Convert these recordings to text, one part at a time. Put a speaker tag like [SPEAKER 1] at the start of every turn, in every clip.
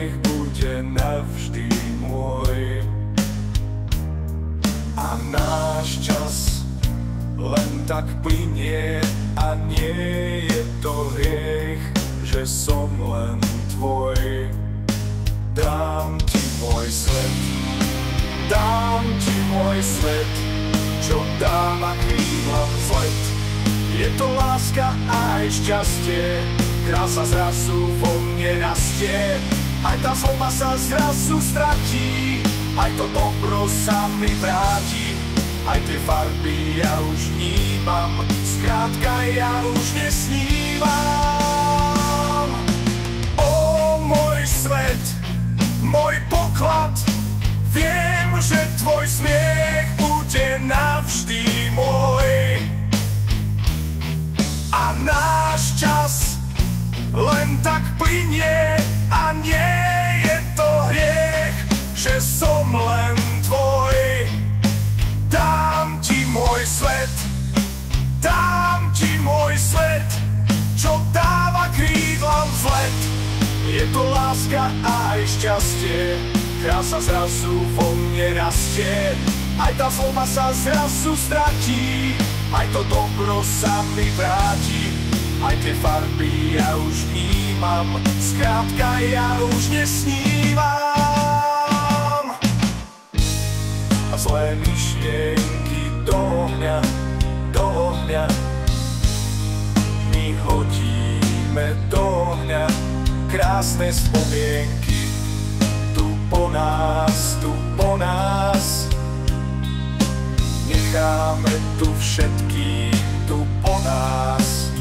[SPEAKER 1] smiech bude navždy môj. A náš čas len tak plynie a nie je to hriech, že som len tvoj. Dám ti môj svet, dám ti môj svet, čo dáva krídlam vzlet. Je to láska a aj šťastie, krása zrazu vo mne rastie. Aj tá zloba sa zrazu stratí, aj to dobro sa mi vráti. Aj tie farby ja už vnímam, skrátka ja už nesnívam. Ó, môj svet, môj poklad, viem, že tvoj smiech bude navždy môj. A náš čas len tak plynie a nie je to hriech, že som len tvoj. Dám ti môj svet, dám ti môj svet, čo dáva krídlam vzlet. Je to láska a aj šťastie, krása zrazu vo mne rastie. Aj tá zloba sa zrazu stratí, aj to dobro sa mi vráti. Aj tie farby ja už vnímam, skrátka ja už nesnívam. A zlé myšlienky do ohňa my hodíme do ohňa. Krásne spomienky tu po nás necháme tu všetky tu po nás.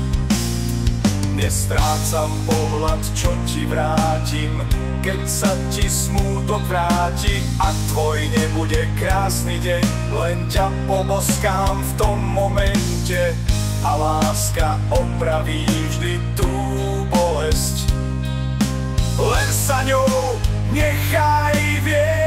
[SPEAKER 1] Nestrácam pohľad, čo ti vrátim, keď sa ti smútok vráti. Ak tvoj nebude krásny deň, len ťa poboskám v tom momente. A láska opraví vždy tú bolesť, len sa ňou nechaj viesť.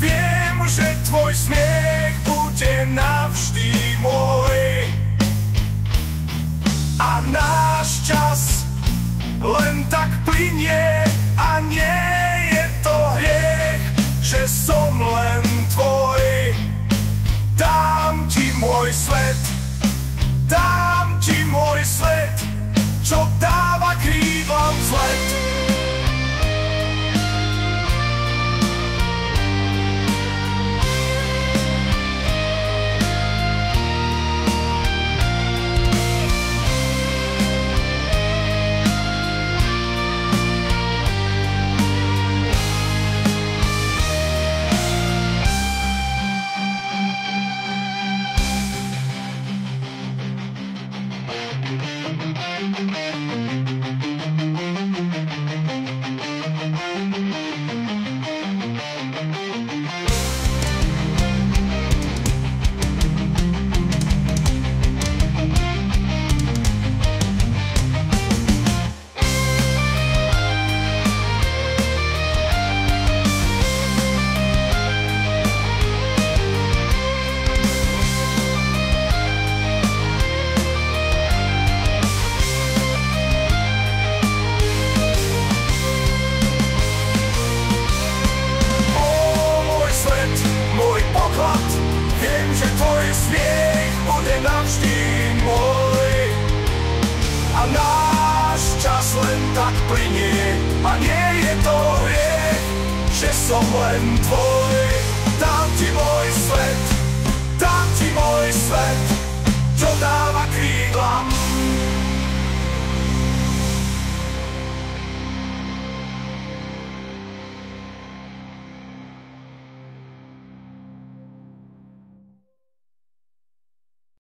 [SPEAKER 1] Viem, že tvoj smiech bude navždy môj. A náš čas len tak plynie a nie je to hriech, že som len tvoj. Dám ti môj svet, dám ti môj svet, čo dáva krídlam vzlet. Viem, že tvoj smiech bude navždy môj. A náš čas len tak plynie a nie je to hriech, že som len tvoj.